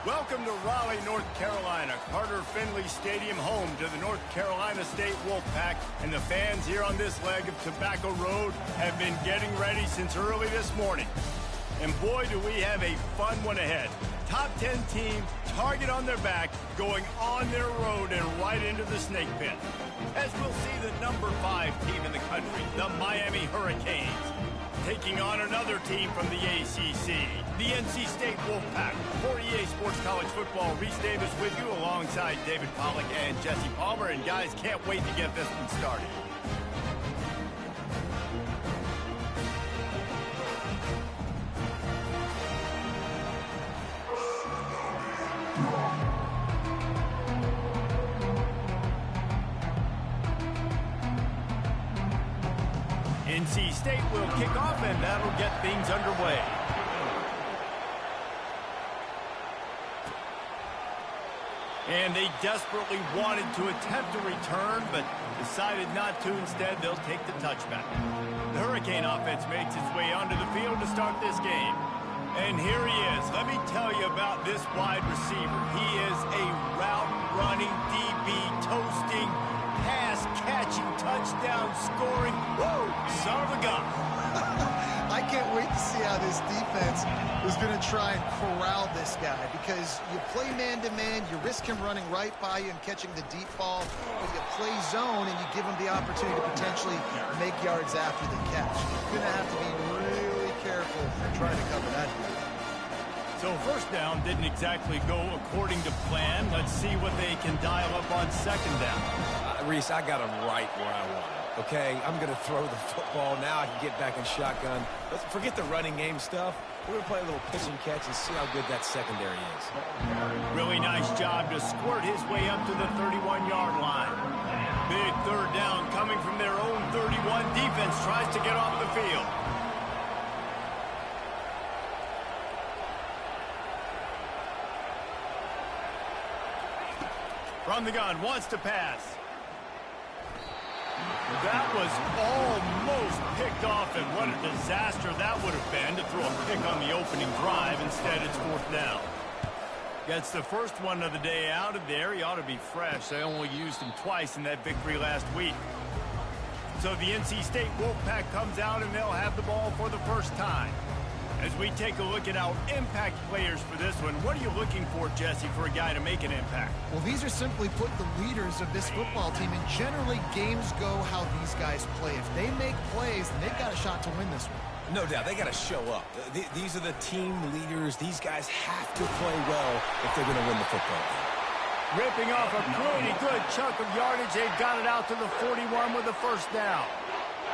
Welcome to Raleigh, North Carolina, Carter Finley Stadium, home to the North Carolina State Wolfpack, and the fans here on this leg of Tobacco Road have been getting ready since early this morning. And boy, do we have a fun one ahead. Top 10 team, target on their back, going on their road and right into the snake pit. As we'll see the number 5 team in the country, the Miami Hurricanes, taking on another team from the ACC, the NC State Wolfpack. For EA Sports College Football, Reese Davis with you alongside David Pollack and Jesse Palmer. And guys, can't wait to get this one started. NC State will kick off, and that'll get things underway. And they desperately wanted to attempt a return, but decided not to. Instead, they'll take the touchback. The Hurricane offense makes its way onto the field to start this game. And here he is. Let me tell you about this wide receiver. He is a route-running, DB, toasting, pass-catching, touchdown-scoring, woo, son of a gun. I can't wait to see how this defense is going to try and corral this guy, because you play man-to-man, you risk him running right by you and catching the deep ball, but you play zone and you give him the opportunity to potentially make yards after the catch. You're going to have to be really careful trying to cover that. So first down didn't exactly go according to plan. Let's see what they can dial up on second down. Reese, I got him right where I want him. Okay, I'm going to throw the football. Now I can get back in shotgun. Let's forget the running game stuff. We're going to play a little pitch and catch and see how good that secondary is. Really nice job to squirt his way up to the 31-yard line. Big third down coming from their own 31. Defense tries to get off the field. From the gun, wants to pass. That was almost picked off, and what a disaster that would have been to throw a pick on the opening drive. Instead, it's fourth down. Gets the first one of the day out of there. He ought to be fresh. They only used him twice in that victory last week. So the NC State Wolfpack comes out, and they'll have the ball for the first time. As we take a look at our impact players for this one, what are you looking for, Jesse, for a guy to make an impact? Well, these are simply put the leaders of this football team, and generally games go how these guys play. If they make plays, then they've got a shot to win this one. No doubt, they got to show up. These are the team leaders. These guys have to play well if they're going to win the football game. Ripping off a pretty good chunk of yardage. They've got it out to the 41 with the first down.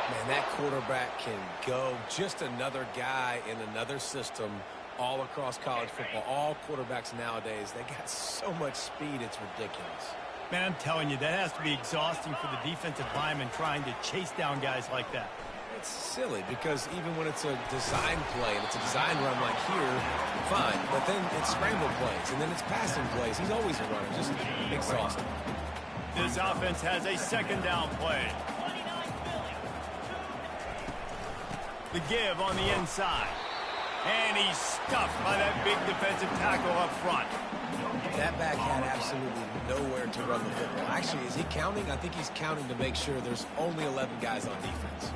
Man, that quarterback can go. Just another guy in another system all across college football. All quarterbacks nowadays, they got so much speed, it's ridiculous. Man, I'm telling you, that has to be exhausting for the defensive lineman trying to chase down guys like that. It's silly because even when it's a design play and it's a design run like here, fine. But then it's scramble plays and then it's passing plays. He's always a runner. Just exhausting. This offense has a second down play. The give on the inside. And he's stuffed by that big defensive tackle up front. That back had absolutely nowhere to run the football. Actually, is he counting? I think he's counting to make sure there's only 11 guys on defense.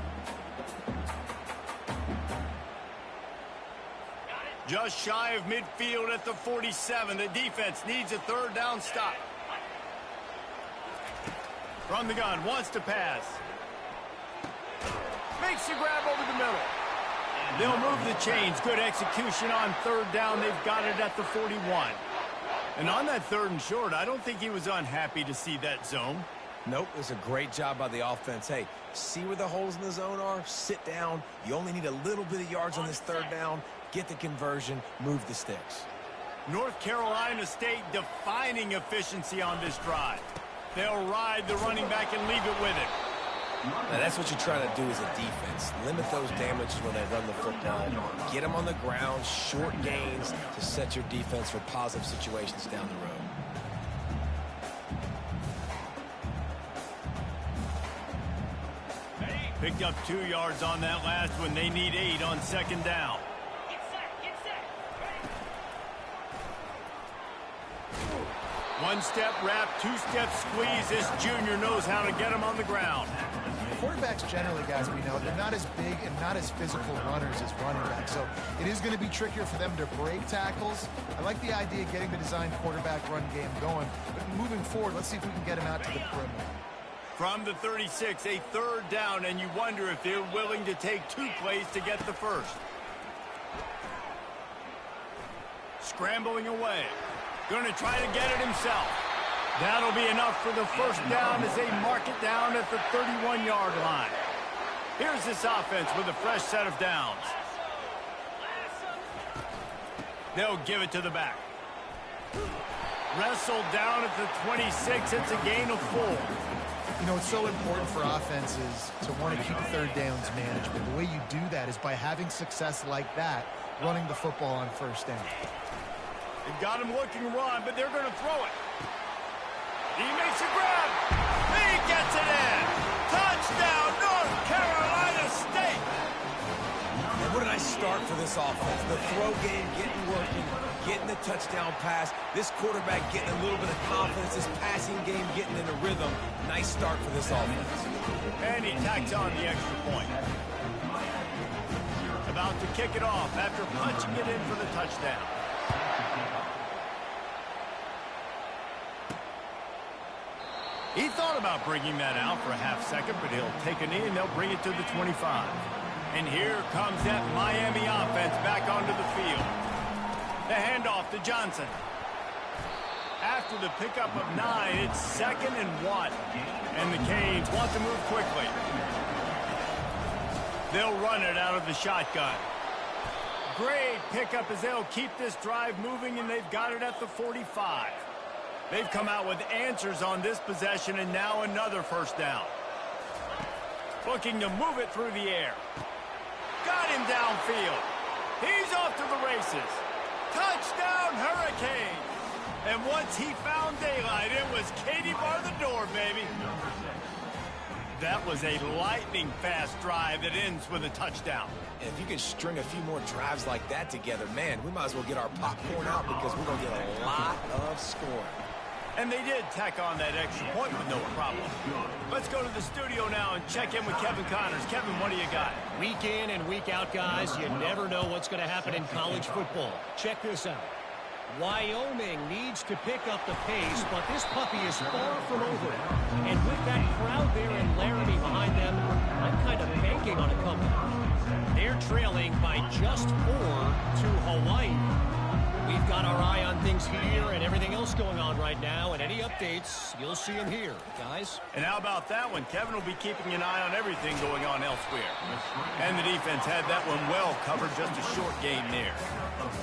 Just shy of midfield at the 47. The defense needs a third down stop. From the gun, wants to pass. Makes the grab over the middle. They'll move the chains. Good execution on third down. They've got it at the 41. And on that third and short, I don't think he was unhappy to see that zone. Nope, it was a great job by the offense. Hey, see where the holes in the zone are? Sit down. You only need a little bit of yards on this third down. Get the conversion. Move the sticks. North Carolina State defining efficiency on this drive. They'll ride the running back and leave it with it. Now, that's what you're trying to do as a defense. Limit those damages when they run the football. Get them on the ground, short gains to set your defense for positive situations down the road. Picked up 2 yards on that last one. They need 8 on second down. One-step wrap, two-step squeeze. This junior knows how to get him on the ground. Quarterbacks generally, guys, we know, they're not as big and not as physical runners as running backs. So it is going to be trickier for them to break tackles. I like the idea of getting the designed quarterback run game going. But moving forward, let's see if we can get him out to the perimeter. From the 36, a third down, and you wonder if they're willing to take 2 plays to get the first. Scrambling away. Going to try to get it himself. That'll be enough for the first down as they mark it down at the 31-yard line. Here's this offense with a fresh set of downs. They'll give it to the back. Wrestled down at the 26. It's a gain of 4. You know, it's so important for offenses to want to keep third downs management. The way you do that is by having success like that, running the football on first down. They've got him looking run, but they're going to throw it. He makes a grab. He gets it in. Touchdown, North Carolina State. And where did I start for this offense? The throw game getting working, getting the touchdown pass. This quarterback getting a little bit of confidence. This passing game getting in a rhythm. Nice start for this offense. And he tacks on the extra point. About to kick it off after punching it in for the touchdown. He thought about bringing that out for a half second, but he'll take a knee and they'll bring it to the 25. And here comes that Miami offense back onto the field. The handoff to Johnson. After the pickup of 9, it's 2nd and 1. And the Canes want to move quickly. They'll run it out of the shotgun. Great pickup as they'll keep this drive moving, and they've got it at the 45. They've come out with answers on this possession, and now another first down. Looking to move it through the air. Got him downfield. He's off to the races. Touchdown, Hurricanes. And once he found daylight, it was Katie bar the door, baby. That was a lightning-fast drive that ends with a touchdown. And if you can string a few more drives like that together, man, we might as well get our popcorn out because we're going to get a lot of scoring. And they did tack on that extra point with no problem. Let's go to the studio now and check in with Kevin Connors. Kevin, what do you got? Week in and week out, guys, you never know what's going to happen in college football. Check this out. Wyoming needs to pick up the pace, but this puppy is far from over. And with that crowd there in Laramie behind them, I'm kind of banking on a comeback. They're trailing by just 4 to Hawaii. We've got our eye on things here and everything else going on right now, and any updates, you'll see them here, guys. And how about that one? Kevin will be keeping an eye on everything going on elsewhere. And the defense had that one well covered, just a short game there.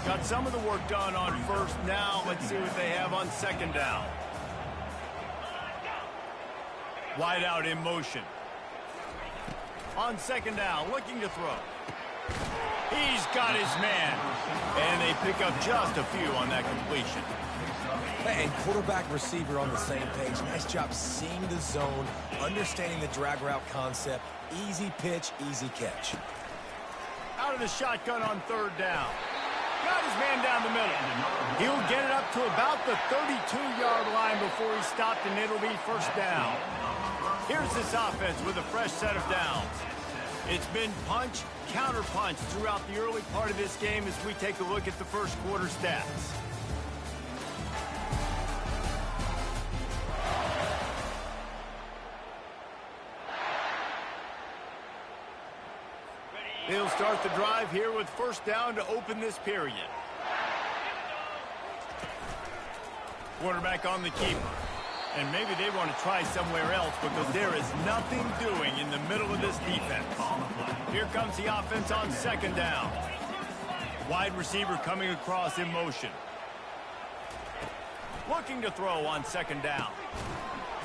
Got some of the work done on first. Now let's see what they have on second down. Wide out in motion. On second down, looking to throw. He's got his man. And they pick up just a few on that completion. And quarterback receiver on the same page. Nice job seeing the zone, understanding the drag route concept. Easy pitch, easy catch. Out of the shotgun on third down. Got his man down the middle. He'll get it up to about the 32-yard line before he stopped, and it'll be first down. Here's this offense with a fresh set of downs. It's been punch, counter-punch throughout the early part of this game as we take a look at the first quarter stats. They'll start the drive here with first down to open this period. Quarterback on the keeper. And maybe they want to try somewhere else because there is nothing doing in the middle of this defense. Here comes the offense on second down. Wide receiver coming across in motion. Looking to throw on second down.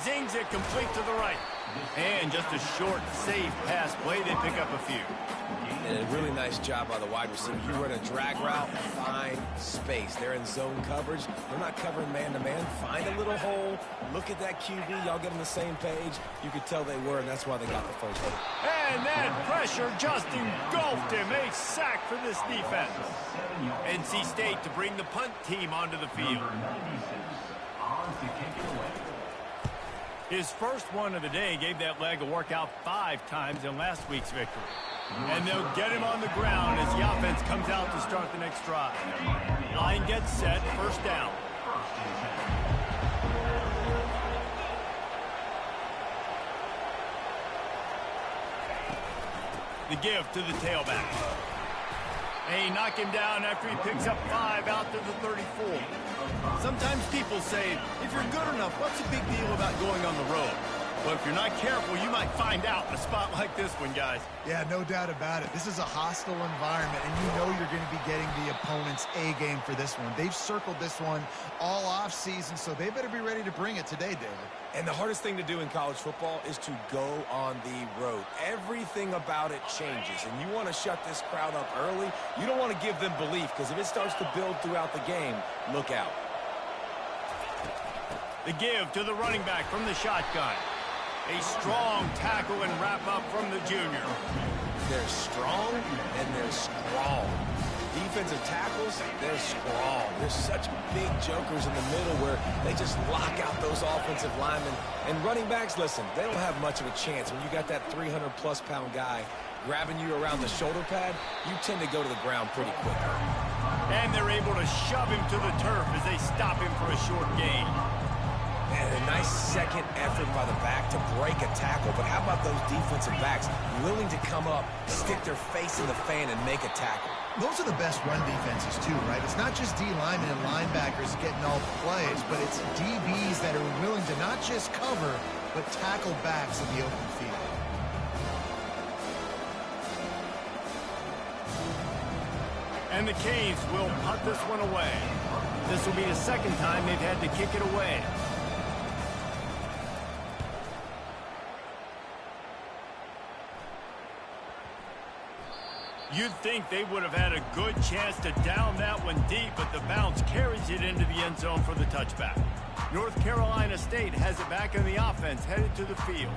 Zings it complete to the right. And just a short, safe pass play. They pick up a few. And a really nice job by the wide receiver. You run a drag route, find space. They're in zone coverage. They're not covering man-to-man. Find a little hole. Look at that QB. Y'all get on the same page. You could tell they were, and that's why they got the first hit. And that pressure just engulfed him. A sack for this defense. NC State to bring the punt team onto the field. His first one of the day gave that leg a workout 5 times in last week's victory. And they'll get him on the ground as the offense comes out to start the next drive. Line gets set, first down. The give to the tailback. They knock him down after he picks up 5 out to the 34. Sometimes people say, if you're good enough, what's the big deal about going on the road? But if you're not careful, you might find out in a spot like this one, guys. Yeah, no doubt about it. This is a hostile environment, and you know you're going to be getting the opponent's A game for this one. They've circled this one all offseason, so they better be ready to bring it today, David. And the hardest thing to do in college football is to go on the road. Everything about it changes, and you want to shut this crowd up early. You don't want to give them belief, because if it starts to build throughout the game, look out. The give to the running back from the shotgun. A strong tackle and wrap up from the junior. They're strong and they're strong. Defensive tackles, they're strong. There's such big jokers in the middle where they just lock out those offensive linemen. And running backs, listen, they don't have much of a chance. When you got that 300-plus pound guy grabbing you around the shoulder pad, you tend to go to the ground pretty quickly. And they're able to shove him to the turf as they stop him for a short gain. And a nice second effort by the back to break a tackle. But how about those defensive backs willing to come up, stick their face in the fan, and make a tackle? Those are the best run defenses, too, right? It's not just D linemen and linebackers getting all the plays, but it's DBs that are willing to not just cover, but tackle backs in the open field. And the Canes will punt this one away. This will be the second time they've had to kick it away. You'd think they would have had a good chance to down that one deep, but the bounce carries it into the end zone for the touchback. North Carolina State has it back in the offense, headed to the field.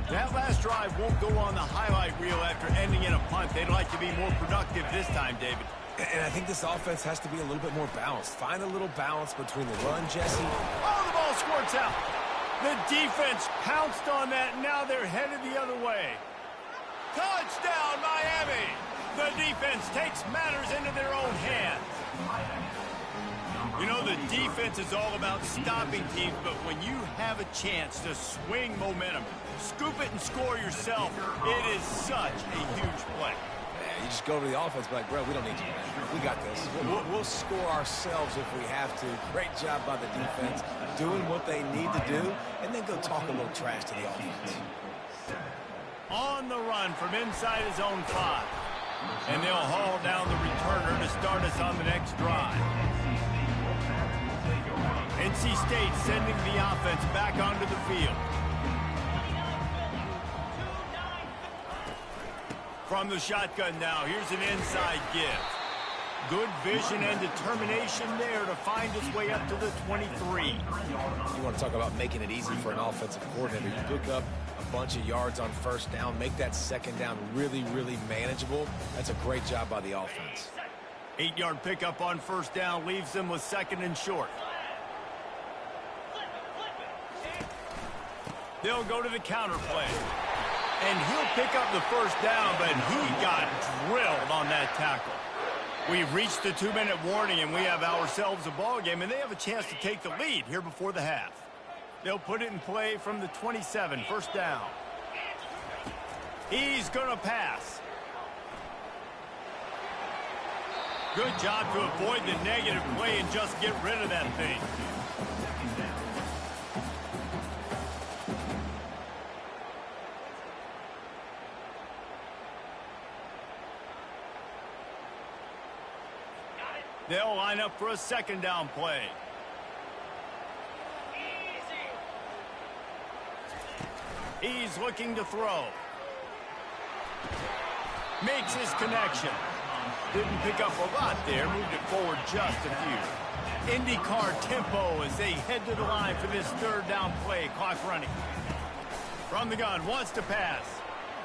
That last drive won't go on the highlight reel after ending in a punt. They'd like to be more productive this time, David. And I think this offense has to be a little bit more balanced. Find a little balance between the run, Jesse. Oh, the ball squirts out. The defense pounced on that, and now they're headed the other way. Touchdown, Miami! The defense takes matters into their own hands. You know, the defense is all about stopping teams, but when you have a chance to swing momentum, scoop it and score yourself, it is such a huge play. You just go to the offense, be like, bro, we don't need you, man. We got this. We'll score ourselves if we have to. Great job by the defense, doing what they need to do, and then go talk a little trash to the offense. On the run from inside his own 5. And they'll haul down the returner to start us on the next drive. NC State sending the offense back onto the field. From the shotgun now, here's an inside give. Good vision and determination there to find his way up to the 23. You want to talk about making it easy for an offensive coordinator. You pick up a bunch of yards on first down, make that second down really, really manageable. That's a great job by the offense. 8-yard pickup on first down leaves them with second and short. They'll go to the counter play. And he'll pick up the first down, but he got drilled on that tackle. We've reached the 2-minute warning, and we have ourselves a ball game, and they have a chance to take the lead here before the half. They'll put it in play from the 27, first down. He's going to pass. Good job to avoid the negative play and just get rid of that thing. They'll line up for a second down play. He's looking to throw. Makes his connection. Didn't pick up a lot there. Moved it forward just a few. IndyCar tempo as they head to the line for this third down play. Clock running. From the gun, wants to pass.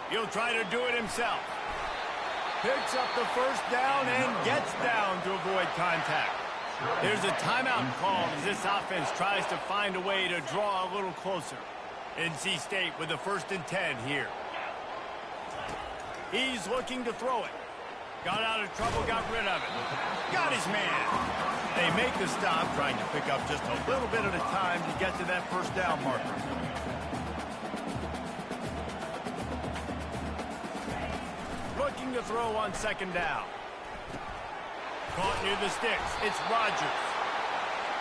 He'll try to do it himself. Picks up the first down and gets down to avoid contact. There's a timeout called as this offense tries to find a way to draw a little closer. NC State with a 1st and 10 here. He's looking to throw it. Got out of trouble, got rid of it. Got his man. They make the stop, trying to pick up just a little bit at a time to get to that 1st down marker. Looking to throw on 2nd down. Caught near the sticks. It's Rodgers.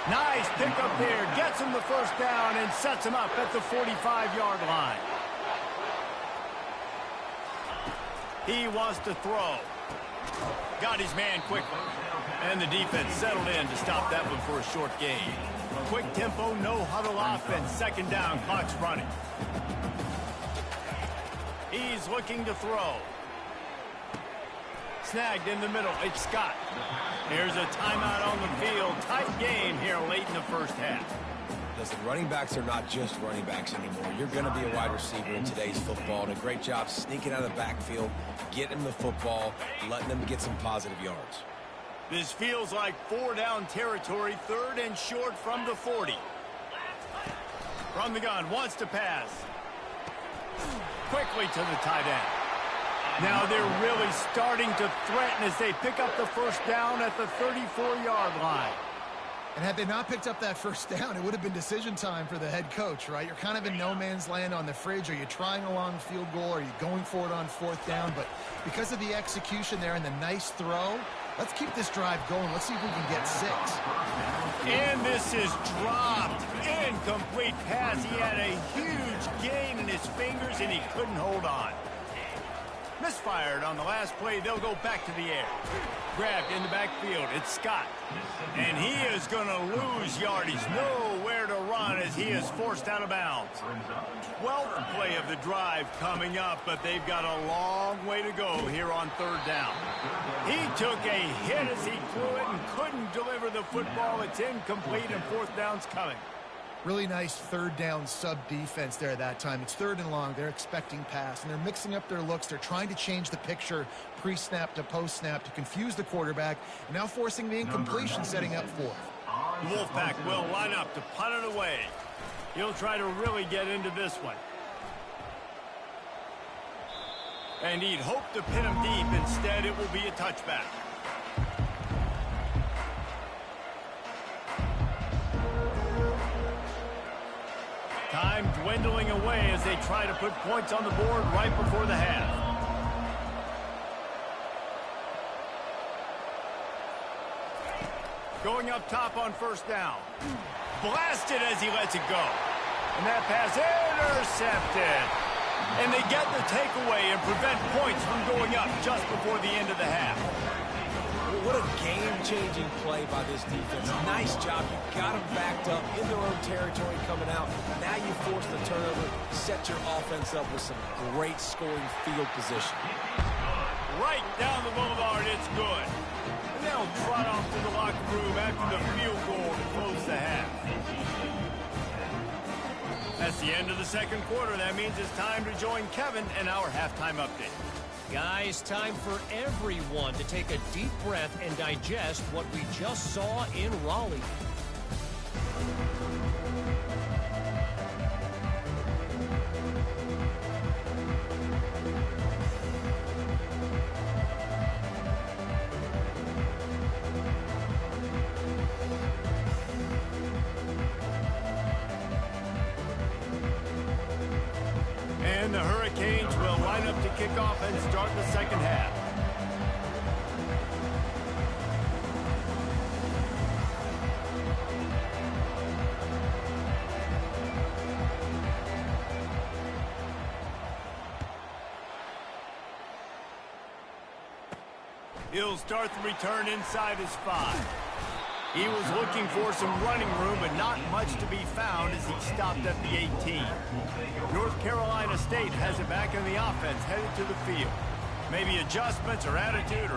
Nice pickup there. Gets him the 1st down and sets him up at the 45-yard line. He wants to throw. Got his man quickly. And the defense settled in to stop that one for a short gain. Quick tempo, no huddle offense. 2nd down, clock's running. He's looking to throw. Snagged in the middle. It's Scott. Here's a timeout on the field. Tight game here late in the 1st half. Listen, running backs are not just running backs anymore. You're going to be a wide receiver in today's football. And a great job sneaking out of the backfield, getting them the football, letting them get some positive yards. This feels like 4-down territory, 3rd and short from the 40. From the gun, wants to pass. Quickly to the tight end. Now they're really starting to threaten as they pick up the 1st down at the 34-yard line. And had they not picked up that 1st down, it would have been decision time for the head coach, right? You're kind of in no man's land on the fridge. Are you trying a long field goal? Are you going for it on 4th down? But because of the execution there and the nice throw, let's keep this drive going. Let's see if we can get 6. And this is dropped. Incomplete pass. He had a huge gain in his fingers, and he couldn't hold on. Misfired on the last play. They'll go back to the air. Grabbed in the backfield. It's Scott. And he is going to lose yardage. Nowhere to run as he is forced out of bounds. 12th play of the drive coming up, but they've got a long way to go here on 3rd down. He took a hit as he threw it and couldn't deliver the football. It's incomplete, and 4th down's coming. Really nice 3rd down sub-defense there that time. It's 3rd and long. They're expecting pass, and they're mixing up their looks. They're trying to change the picture pre-snap to post-snap to confuse the quarterback, and now forcing the incompletion, setting up 4th. The Wolfpack will line up to punt it away. He'll try to really get into this one. And he'd hope to pin him deep. Instead, it will be a touchback. Time dwindling away as they try to put points on the board right before the half. Going up top on 1st down. Blasted as he lets it go. And that pass intercepted. And they get the takeaway and prevent points from going up just before the end of the half. What a game-changing play by this defense. Nice job. You got them backed up in their own territory coming out. Now you force the turnover, set your offense up with some great scoring field position. Right down the boulevard, it's good. And they'll trot off to the locker room after the field goal to close the half. That's the end of the 2nd quarter. That means it's time to join Kevin and our halftime update. Guys, time for everyone to take a deep breath and digest what we just saw in Raleigh. And the Hurricanes will line up to kick off and start the 2nd half. He'll start the return inside his 5. He was looking for some running room, but not much to be found as he stopped at the 18. North Carolina State has it back in the offense, headed to the field. Maybe adjustments or attitude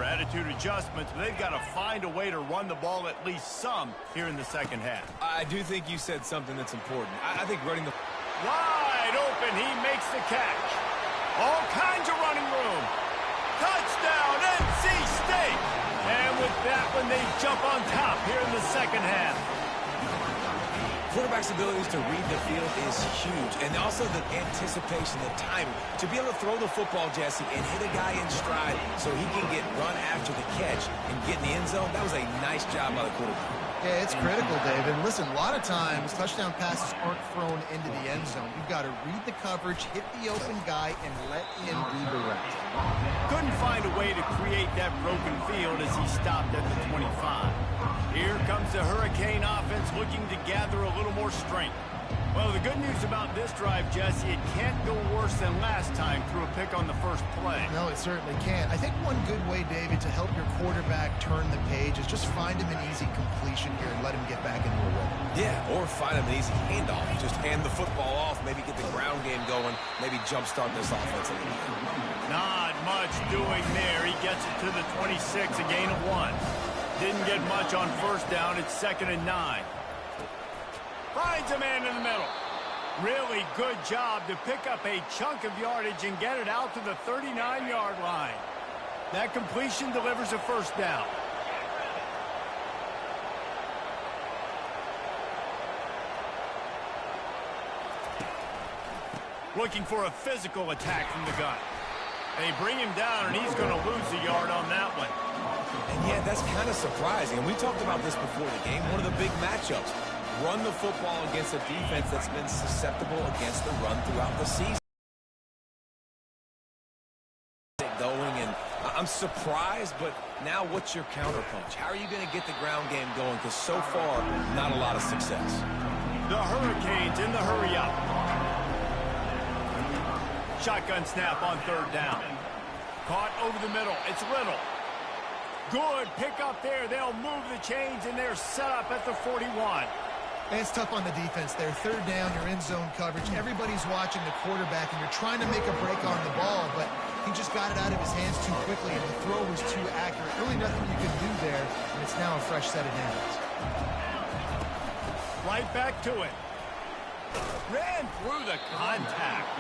adjustments, but they've got to find a way to run the ball at least some here in the 2nd half. I do think you said something that's important. I think running the... Wide open, he makes the catch. All kinds of running room. Touchdown, NC State! And with that one, and they jump on top here in the second half. Quarterback's abilities to read the field is huge, and also the anticipation, the timing. To be able to throw the football, Jesse, and hit a guy in stride so he can get run after the catch and get in the end zone, that was a nice job by the quarterback. Yeah, it's critical, David. Listen, a lot of times touchdown passes aren't thrown into the end zone. You've got to read the coverage, hit the open guy, and let him do the rest. Couldn't find a way to create that broken field as he stopped at the 25. Here comes the Hurricane offense looking to gather a little more strength. Well, the good news about this drive, Jesse, it can't go worse than last time through a pick on the first play. No, it certainly can't. I think one good way, David, to help your quarterback turn the page is just find him an easy completion here and let him get back into a rhythm. Yeah, or find him an easy handoff. Just hand the football off, maybe get the ground game going, maybe jumpstart this offense a little bit. Not much doing there. He gets it to the 26, a gain of 1. Didn't get much on first down. It's 2nd and 9. Finds a man in the middle. Really good job to pick up a chunk of yardage and get it out to the 39-yard line. That completion delivers a first down. Looking for a physical attack from the gun. They bring him down, and he's going to lose a yard on that one. And yeah, that's kind of surprising. And we talked about this before the game. One of the big matchups. Run the football against a defense that's been susceptible against the run throughout the season. Going, and I'm surprised, but now what's your counterpunch? How are you going to get the ground game going? Because so far, not a lot of success. The Hurricanes in the hurry up. Shotgun snap on 3rd down. Caught over the middle. It's Little. Good pick up there. They'll move the chains, and they're set up at the 41. And it's tough on the defense there. 3rd down, you're in zone coverage. Everybody's watching the quarterback, and you're trying to make a break on the ball, but he just got it out of his hands too quickly, and the throw was too accurate. Really nothing you can do there, and it's now a fresh set of downs. Right back to it. Ran through the contact.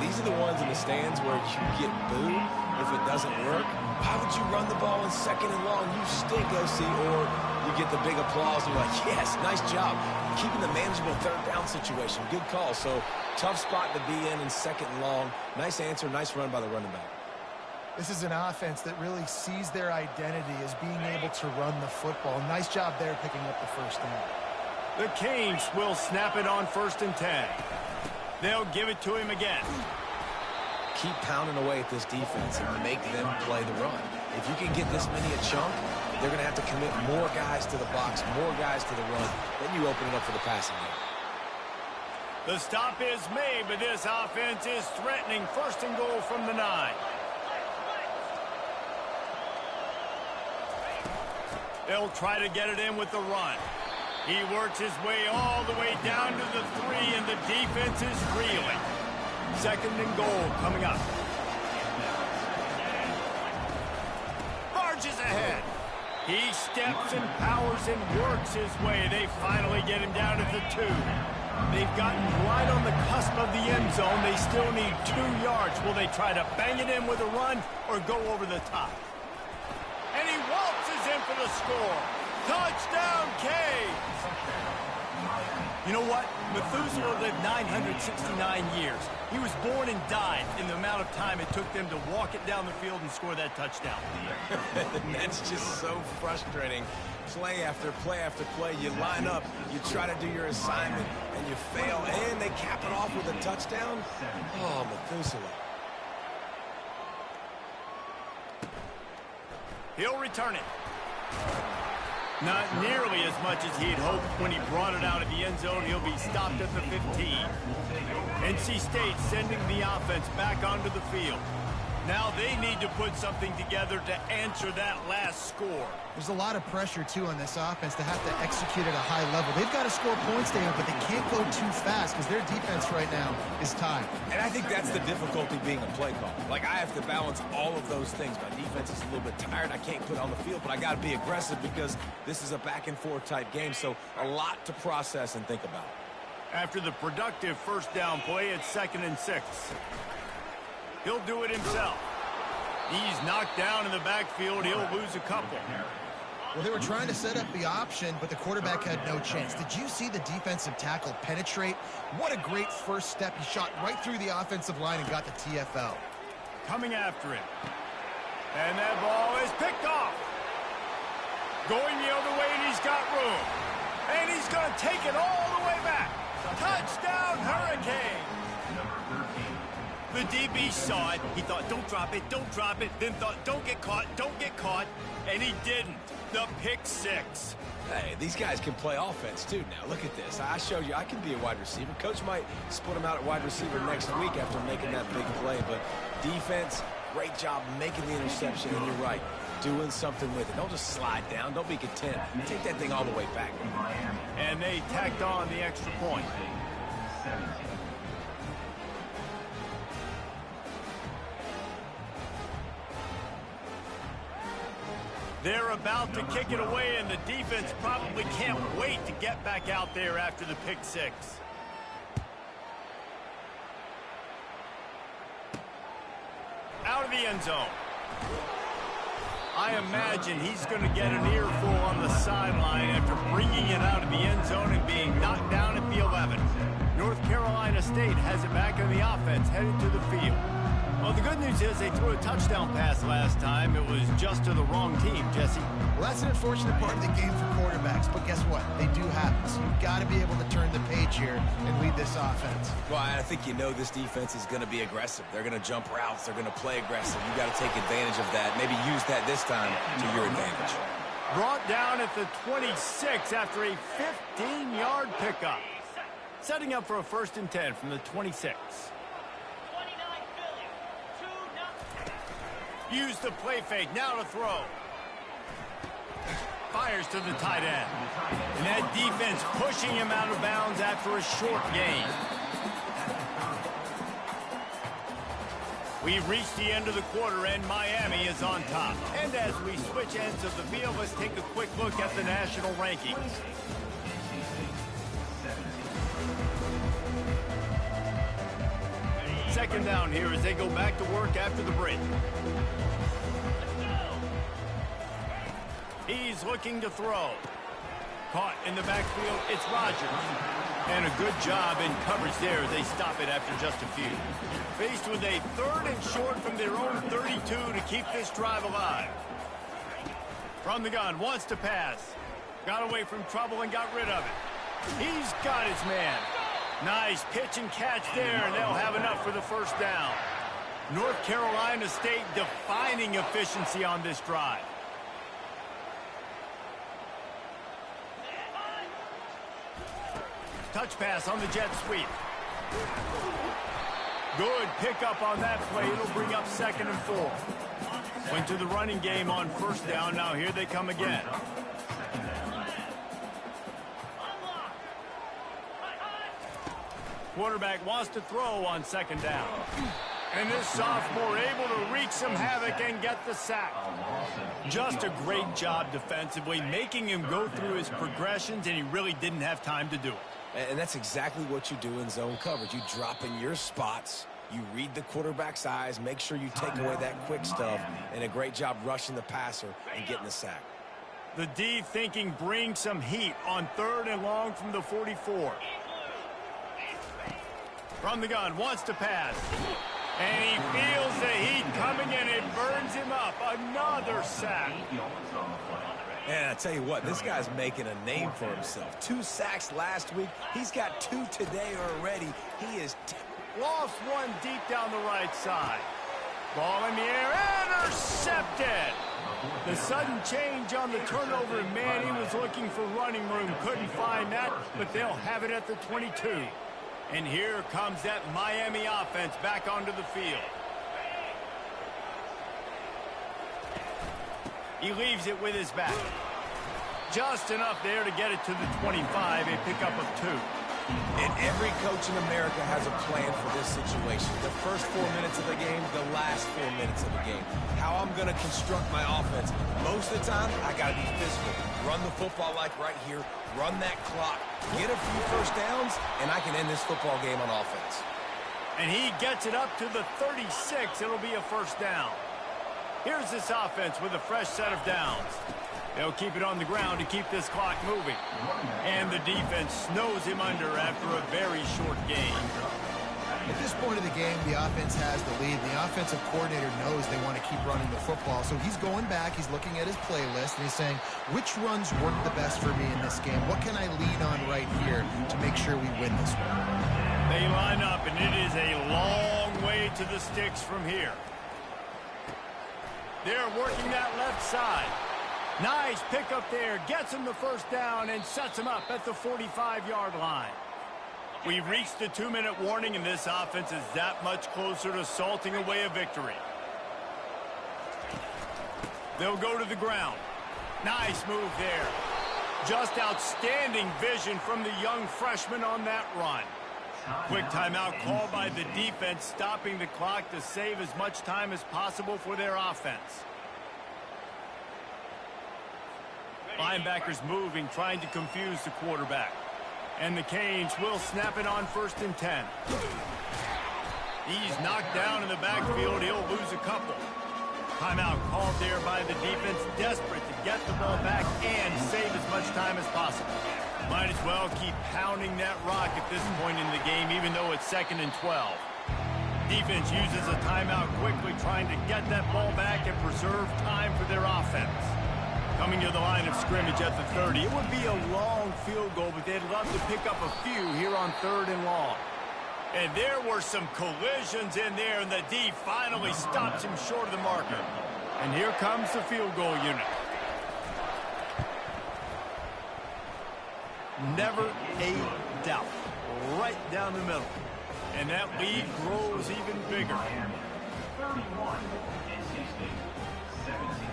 These are the ones in the stands where you get booed if it doesn't work. Why would you run the ball in 2nd and long? You stink, OC, or you get the big applause and you're like, yes, nice job. Keeping the manageable 3rd down situation. Good call. So tough spot to be in 2nd and long. Nice answer, nice run by the running back. This is an offense that really sees their identity as being able to run the football. Nice job there picking up the first down. The Canes will snap it on 1st and 10. They'll give it to him again. Keep pounding away at this defense and make them play the run. If you can get this many a chunk, they're going to have to commit more guys to the box, more guys to the run. Then you open it up for the passing game. The stop is made, but this offense is threatening 1st and goal from the 9. They'll try to get it in with the run. He works his way all the way down to the 3, and the defense is reeling. 2nd and goal coming up. Marches ahead. He steps and powers and works his way. They finally get him down to the 2. They've gotten right on the cusp of the end zone. They still need 2 yards. Will they try to bang it in with a run or go over the top? And he waltzes in for the score. Touchdown, Canes! You know what? Methuselah lived 969 years. He was born and died in the amount of time it took them to walk it down the field and score that touchdown. That's just so frustrating. Play after play after play. You line up, you try to do your assignment, and you fail, and they cap it off with a touchdown? Oh, Methuselah. He'll return it. Not nearly as much as he'd hoped when he brought it out of the end zone. He'll be stopped at the 15. NC State sending the offense back onto the field. Now they need to put something together to answer that last score. There's a lot of pressure, too, on this offense to have to execute at a high level. They've got to score points, David, but they can't go too fast because their defense right now is tied. And I think that's the difficulty being a play call. Like, I have to balance all of those things. My defense is a little bit tired. I can't put on the field, but I got to be aggressive because this is a back-and-forth type game, so a lot to process and think about. After the productive first down play, it's 2nd and 6. He'll do it himself. He's knocked down in the backfield. He'll lose a couple. Well, they were trying to set up the option, but the quarterback had no chance. Did you see the defensive tackle penetrate? What a great first step. He shot right through the offensive line and got the TFL. Coming after him. And that ball is picked off. Going the other way, and he's got room. And he's going to take it all the way back. Touchdown, Hurricane. The DB saw it. He thought, don't drop it, don't drop it. Then thought, don't get caught, don't get caught. And he didn't. The pick six. Hey, these guys can play offense, too. Now, look at this. I showed you I can be a wide receiver. Coach might split him out at wide receiver next week after making that big play. But defense, great job making the interception. And you're right, doing something with it. Don't just slide down. Don't be content. Take that thing all the way back. And they tacked on the extra point. They're about to kick it away, and the defense probably can't wait to get back out there after the pick six. Out of the end zone. I imagine he's going to get an earful on the sideline after bringing it out of the end zone and being knocked down at the 11. North Carolina State has it back on the offense, headed to the field. Well, the good news is they threw a touchdown pass last time. It was just to the wrong team, Jesse. Well, that's an unfortunate part of the game for quarterbacks, but guess what? They do happen. So you've got to be able to turn the page here and lead this offense. Well, I think you know this defense is going to be aggressive. They're going to jump routes. They're going to play aggressive. You've got to take advantage of that. Maybe use that this time to your advantage. Brought down at the 26 after a 15-yard pickup. Setting up for a 1st and 10 from the 26. Use the play fake, now to throw. Fires to the tight end. And that defense pushing him out of bounds after a short gain. We've reached the end of the quarter, and Miami is on top. And as we switch ends of the field, let's take a quick look at the national rankings. Second down here as they go back to work after the break. He's looking to throw. Caught in the backfield, it's Rodgers. And a good job in coverage there as they stop it after just a few. Faced with a 3rd and short from their own 32 to keep this drive alive. From the gun, wants to pass. Got away from trouble and got rid of it. He's got his man. Nice pitch and catch there, and they'll have enough for the 1st down. North Carolina State defining efficiency on this drive. Touch pass on the jet sweep. Good pickup on that play. It'll bring up 2nd and 4. Went to the running game on 1st down. Now here they come again. Quarterback wants to throw on 2nd down. And this sophomore able to wreak some havoc and get the sack. Just a great job defensively, making him go through his progressions, and he really didn't have time to do it. And that's exactly what you do in zone coverage. You drop in your spots, you read the quarterback's eyes, make sure you take away that quick stuff, and a great job rushing the passer and getting the sack. The D thinking bring some heat on 3rd and long from the 44. From the gun, wants to pass. And he feels the heat coming, and it burns him up. Another sack. And I tell you what, this guy's making a name for himself. 2 sacks last week. He's got 2 today already. He is lost one deep down the right side. Ball in the air, intercepted. The sudden change on the turnover, and man, he was looking for running room. Couldn't find that, but they'll have it at the 22. And here comes that Miami offense back onto the field. He leaves it with his back. Just enough there to get it to the 25, a pickup of 2. And every coach in America has a plan for this situation. The first 4 minutes of the game, the last 4 minutes of the game. How I'm going to construct my offense. Most of the time, I got to be physical. Run the football like right here. Run that clock. Get a few 1st downs, and I can end this football game on offense. And he gets it up to the 36. It'll be a 1st down. Here's this offense with a fresh set of downs. They'll keep it on the ground to keep this clock moving. And the defense snows him under after a very short game. At this point of the game, the offense has the lead. The offensive coordinator knows they want to keep running the football. So he's going back, he's looking at his playlist, and he's saying, which runs work the best for me in this game? What can I lean on right here to make sure we win this one? They line up, and it is a long way to the sticks from here. They're working that left side. Nice pickup there. Gets him the first down and sets him up at the 45-yard line. We've reached the 2-minute warning, and this offense is that much closer to salting away a victory. They'll go to the ground. Nice move there. Just outstanding vision from the young freshman on that run. Quick timeout called by the defense, stopping the clock to save as much time as possible for their offense. Linebackers moving, trying to confuse the quarterback. And the Canes will snap it on 1st and 10. He's knocked down in the backfield. He'll lose a couple. Timeout called there by the defense, desperate to get the ball back and save as much time as possible. Might as well keep pounding that rock at this point in the game, even though it's 2nd and 12. Defense uses a timeout quickly, trying to get that ball back and preserve time for their offense. Coming to the line of scrimmage at the 30. It would be a long field goal, but they'd love to pick up a few here on 3rd and long. And there were some collisions in there, and the D finally stops him short of the marker. And here comes the field goal unit. Never a doubt. Right down the middle. And that lead grows even bigger. 31, NC State, 17.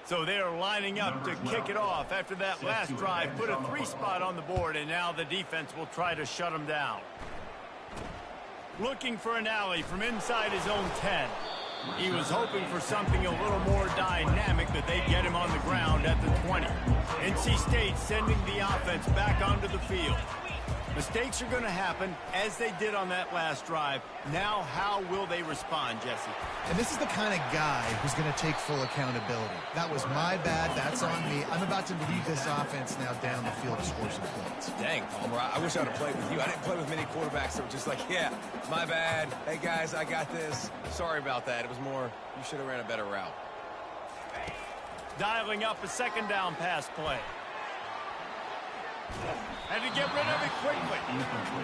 So they are lining up to kick it off after that last drive. Put a 3-spot on the board, and now the defense will try to shut them down. Looking for an alley from inside his own 10. He was hoping for something a little more dynamic, but they get him on the ground at the 20. NC State sending the offense back onto the field. Mistakes are going to happen, as they did on that last drive. Now, how will they respond, Jesse? And this is the kind of guy who's going to take full accountability. That was my bad. That's on me. I'm about to lead this offense now down the field to score some points. Dang, Palmer, I wish I would have played with you. I didn't play with many quarterbacks that were just like, yeah, my bad. Hey, guys, I got this. Sorry about that. It was more, you should have ran a better route. Dialing up a 2nd down pass play. Had to get rid of it quickly.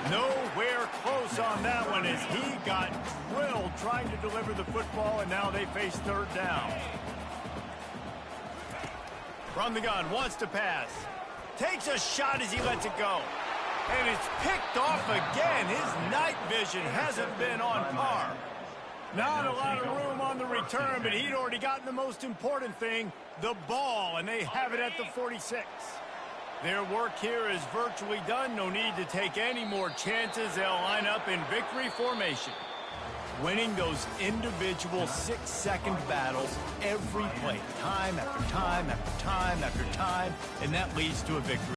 Nowhere close on that one as he got drilled trying to deliver the football, and now they face 3rd down. From the gun, wants to pass. Takes a shot as he lets it go. And it's picked off again. His night vision hasn't been on par. Not a lot of room on the return, but he'd already gotten the most important thing, the ball, and they have it at the 46. Their work here is virtually done. No need to take any more chances. They'll line up in victory formation. Winning those individual 6-second battles every play, time after time after time after time, and that leads to a victory.